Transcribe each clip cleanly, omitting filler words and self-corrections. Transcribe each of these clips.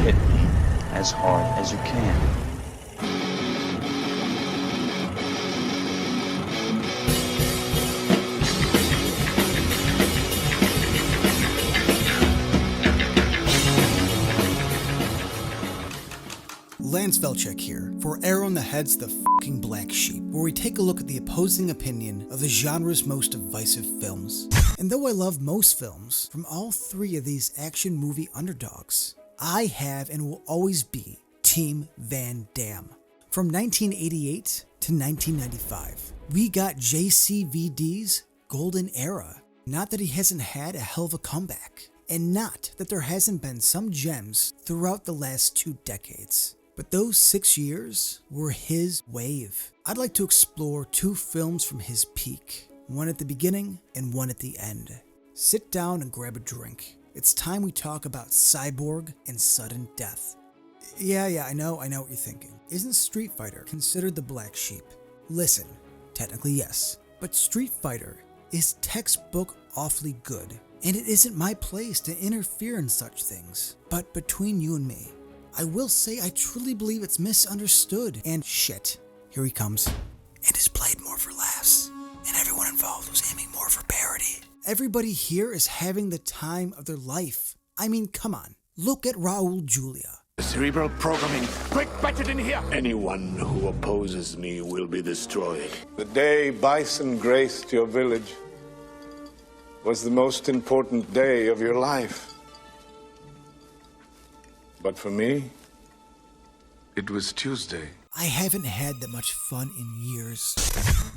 hit me as hard as you can. Lance Velchek here for Arrow in the Head's The Fucking Black Sheep, where we take a look at the opposing opinion of the genre's most divisive films. And though I love most films from all three of these action movie underdogs, I have and will always be Team Van Damme. From 1988 to 1995, we got JCVD's golden era. Not that he hasn't had a hell of a comeback, and not that there hasn't been some gems throughout the last 2 decades. But those 6 years were his wave. I'd like to explore 2 films from his peak, one at the beginning and one at the end. Sit down and grab a drink. It's time we talk about Cyborg and sudden death. Yeah, I know what you're thinking. Isn't Street Fighter considered the black sheep? Listen, technically yes, but Street Fighter is textbook awfully good, and it isn't my place to interfere in such things. But between you and me, I will say I truly believe it's misunderstood, and shit, here he comes. And is played more for laughs, and everyone involved was aiming more for parody. Everybody here is having the time of their life. I mean, come on, look at Raul Julia. Cerebral programming. Quick, batch it in here. Anyone who opposes me will be destroyed. The day Bison graced your village was the most important day of your life. But for me, it was Tuesday. I haven't had that much fun in years.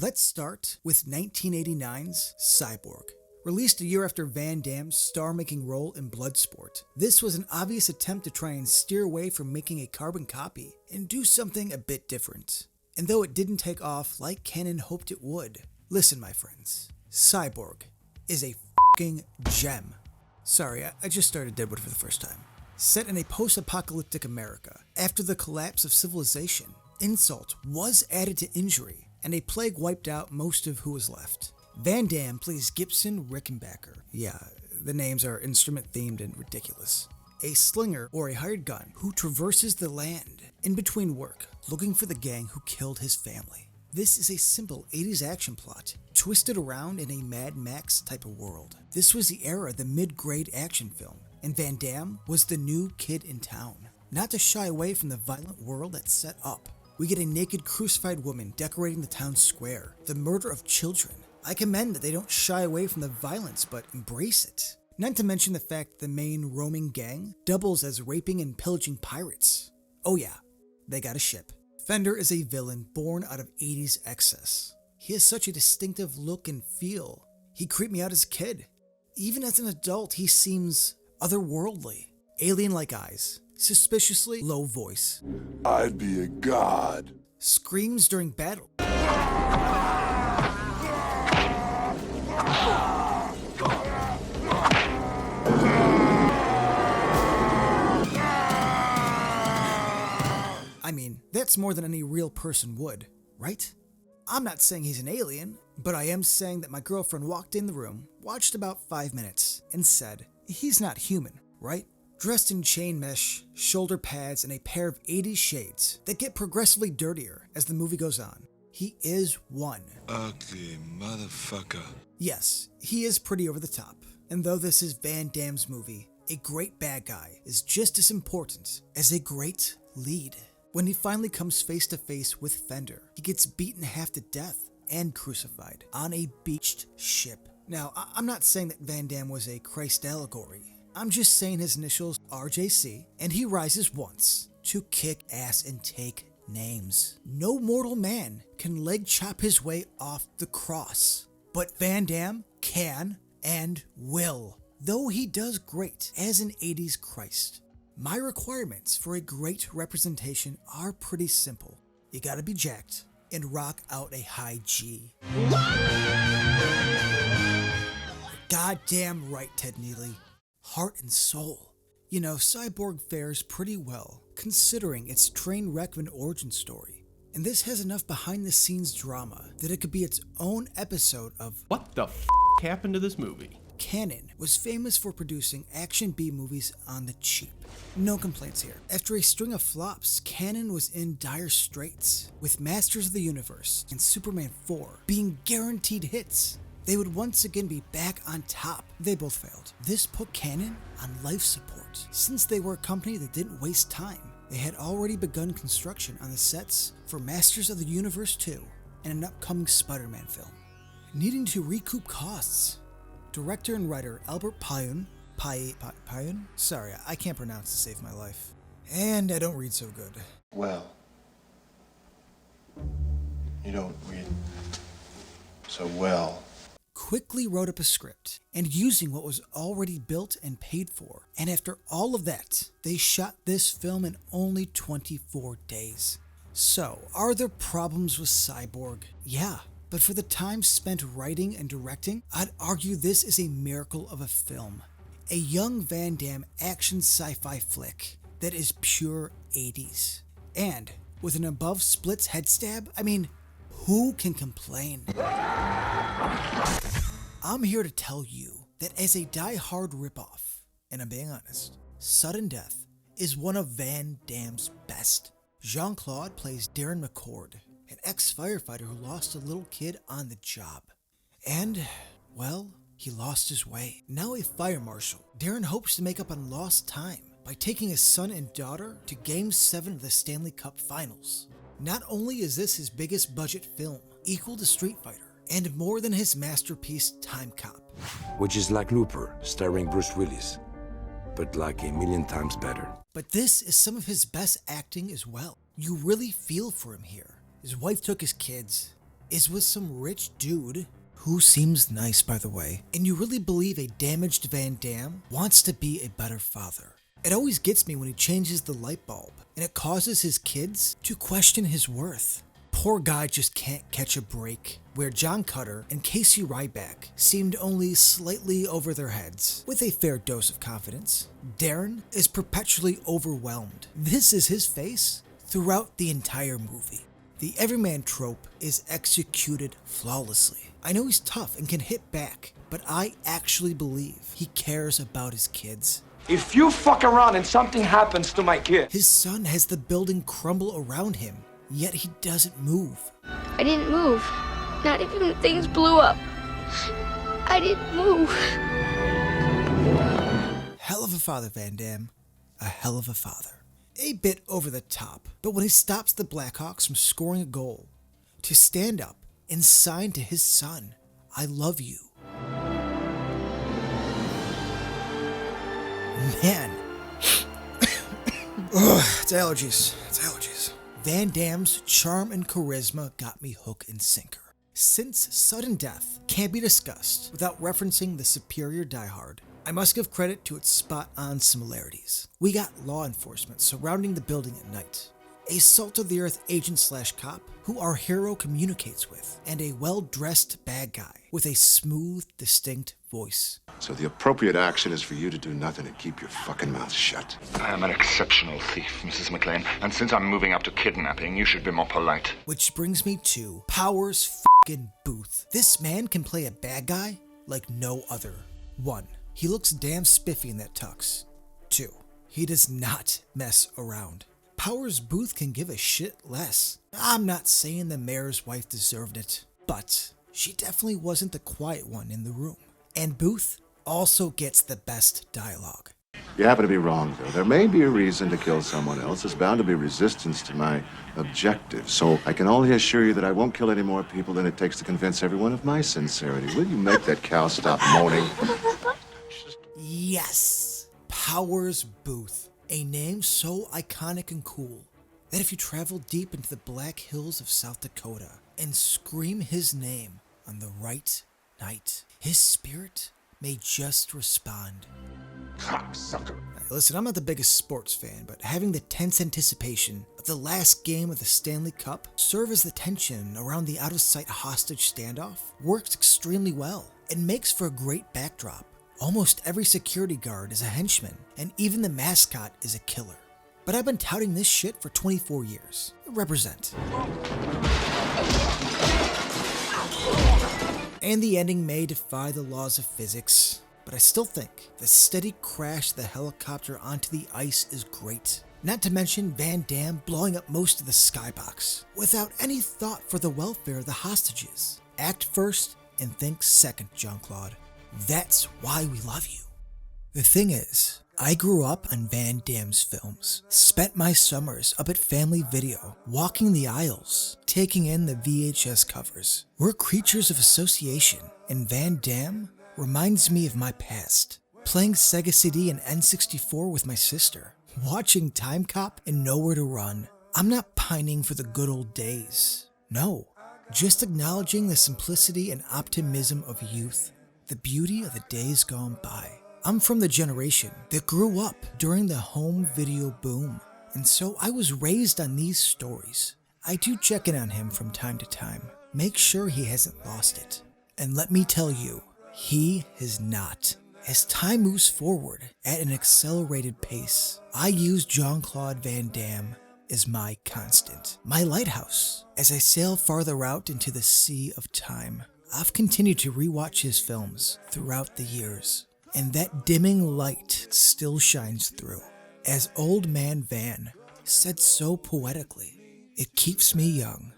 Let's start with 1989's Cyborg. Released a year after Van Damme's star-making role in Bloodsport, this was an obvious attempt to try and steer away from making a carbon copy and do something a bit different. And though it didn't take off like Cannon hoped it would, listen my friends, Cyborg is a f***ing gem. Sorry, I just started Deadwood for the first time. Set in a post-apocalyptic America, after the collapse of civilization, insult was added to injury, and a plague wiped out most of who was left. Van Damme plays Gibson Rickenbacker. Yeah, the names are instrument-themed and ridiculous. A slinger or a hired gun who traverses the land in between work, looking for the gang who killed his family. This is a simple 80s action plot, twisted around in a Mad Max type of world. This was the era of the mid-grade action film, and Van Damme was the new kid in town. Not to shy away from the violent world that's set up, we get a naked crucified woman decorating the town square, the murder of children. I commend that they don't shy away from the violence but embrace it. Not to mention the fact that the main roaming gang doubles as raping and pillaging pirates. Oh yeah, they got a ship. Fender is a villain born out of 80s excess. He has such a distinctive look and feel. He creeped me out as a kid. Even as an adult, he seems otherworldly. Alien-like eyes, suspiciously low voice. I'd be a god. Screams during battle. I mean, that's more than any real person would, right? I'm not saying he's an alien, but I am saying that my girlfriend walked in the room, watched about 5 minutes, and said, he's not human, right? Dressed in chain mesh, shoulder pads, and a pair of 80s shades that get progressively dirtier as the movie goes on. He is one. Ugly motherfucker. Yes, he is pretty over the top. And though this is Van Damme's movie, a great bad guy is just as important as a great lead. When he finally comes face to face with Fender, he gets beaten half to death and crucified on a beached ship. Now, I'm not saying that Van Damme was a Christ allegory. I'm just saying his initials are JC, and he rises once to kick ass and take names. No mortal man can leg chop his way off the cross, but Van Damme can and will, though he does great as an 80s Christ. My requirements for a great representation are pretty simple. You gotta be jacked and rock out a high G. Goddamn right, Ted Neely. Heart and soul. You know, Cyborg fares pretty well, considering its train wreck of an origin story. And this has enough behind-the-scenes drama that it could be its own episode of What the f*** happened to this movie? Cannon was famous for producing action B-movies on the cheap. No complaints here. After a string of flops, Cannon was in dire straits, with Masters of the Universe and Superman 4 being guaranteed hits. They would once again be back on top. They both failed. This put Cannon on life support, since they were a company that didn't waste time. They had already begun construction on the sets for Masters of the Universe 2 and an upcoming Spider-Man film. Needing to recoup costs, director and writer Albert Pyun? Sorry, I can't pronounce to save my life. And I don't read so good. Well, you don't read so well. Quickly wrote up a script, and using what was already built and paid for. And after all of that, they shot this film in only 24 days. So, are there problems with Cyborg? Yeah, but for the time spent writing and directing, I'd argue this is a miracle of a film. A young Van Damme action sci-fi flick that is pure 80s. And with an above splits head stab, I mean, who can complain? I'm here to tell you that as a die-hard ripoff, and I'm being honest, Sudden Death is one of Van Damme's best. Jean-Claude plays Darren McCord, an ex-firefighter who lost a little kid on the job. And, well, he lost his way. Now a fire marshal, Darren hopes to make up on lost time by taking his son and daughter to Game 7 of the Stanley Cup Finals. Not only is this his biggest budget film, equal to Street Fighter, and more than his masterpiece Time Cop. Which is like Looper, starring Bruce Willis, but like a million times better. But this is some of his best acting as well. You really feel for him here. His wife took his kids, is with some rich dude, who seems nice by the way, and you really believe a damaged Van Damme wants to be a better father. It always gets me when he changes the light bulb, and it causes his kids to question his worth. Poor guy just can't catch a break, where John Cutter and Casey Ryback seemed only slightly over their heads, with a fair dose of confidence. Darren is perpetually overwhelmed. This is his face throughout the entire movie. The everyman trope is executed flawlessly. I know he's tough and can hit back, but I actually believe he cares about his kids. If you fuck around and something happens to my kid. His son has the building crumble around him, yet he doesn't move. I didn't move. Not even when things blew up. I didn't move. Hell of a father, Van Damme. A hell of a father. A bit over the top, but when he stops the Blackhawks from scoring a goal, to stand up and sign to his son, "I love you." Man. Ugh, it's allergies. Van Damme's charm and charisma got me hook and sinker. Since Sudden Death can't be discussed without referencing the superior Die Hard, I must give credit to its spot-on similarities. We got law enforcement surrounding the building at night, a salt-of-the-earth agent/cop who our hero communicates with, and a well-dressed bad guy with a smooth, distinct voice. So the appropriate action is for you to do nothing and keep your fucking mouth shut. I am an exceptional thief, Mrs. McLean, and since I'm moving up to kidnapping, you should be more polite. Which brings me to Powers f***ing Booth. This man can play a bad guy like no other. 1. He looks damn spiffy in that tux. 2. He does not mess around. Powers Booth can give a shit less. I'm not saying the mayor's wife deserved it, but she definitely wasn't the quiet one in the room. And Booth also gets the best dialogue. You happen to be wrong, though. There may be a reason to kill someone else. There's bound to be resistance to my objective. So I can only assure you that I won't kill any more people than it takes to convince everyone of my sincerity. Will you make that cow stop moaning? Yes, Powers Booth. A name so iconic and cool that if you travel deep into the Black Hills of South Dakota and scream his name on the right night, his spirit may just respond. Cocksucker. Listen, I'm not the biggest sports fan, but having the tense anticipation of the last game of the Stanley Cup serve as the tension around the out-of-sight hostage standoff works extremely well and makes for a great backdrop. Almost every security guard is a henchman, and even the mascot is a killer. But I've been touting this shit for 24 years. Represent. And the ending may defy the laws of physics. but I still think the steady crash of the helicopter onto the ice is great. Not to mention Van Damme blowing up most of the skybox, without any thought for the welfare of the hostages. Act first and think second, Jean-Claude. That's why we love you. The thing is, I grew up on Van Damme's films, spent my summers up at Family Video, walking the aisles, taking in the VHS covers. We're creatures of association, and Van Damme reminds me of my past. Playing Sega CD and N64 with my sister, watching Time Cop and Nowhere to Run. I'm not pining for the good old days. No, just acknowledging the simplicity and optimism of youth, the beauty of the days gone by. I'm from the generation that grew up during the home video boom, and so I was raised on these stories. I do check in on him from time to time, make sure he hasn't lost it. And let me tell you, he has not. As time moves forward at an accelerated pace, I use Jean-Claude Van Damme as my constant, my lighthouse. As I sail farther out into the sea of time, I've continued to rewatch his films throughout the years, and that dimming light still shines through. As Old Man Van said so poetically, it keeps me young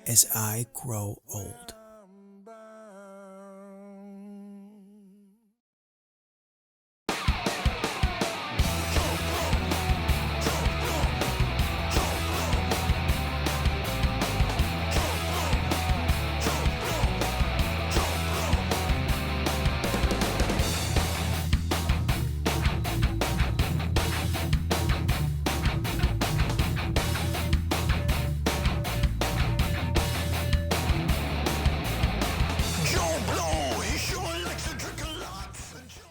as I grow old.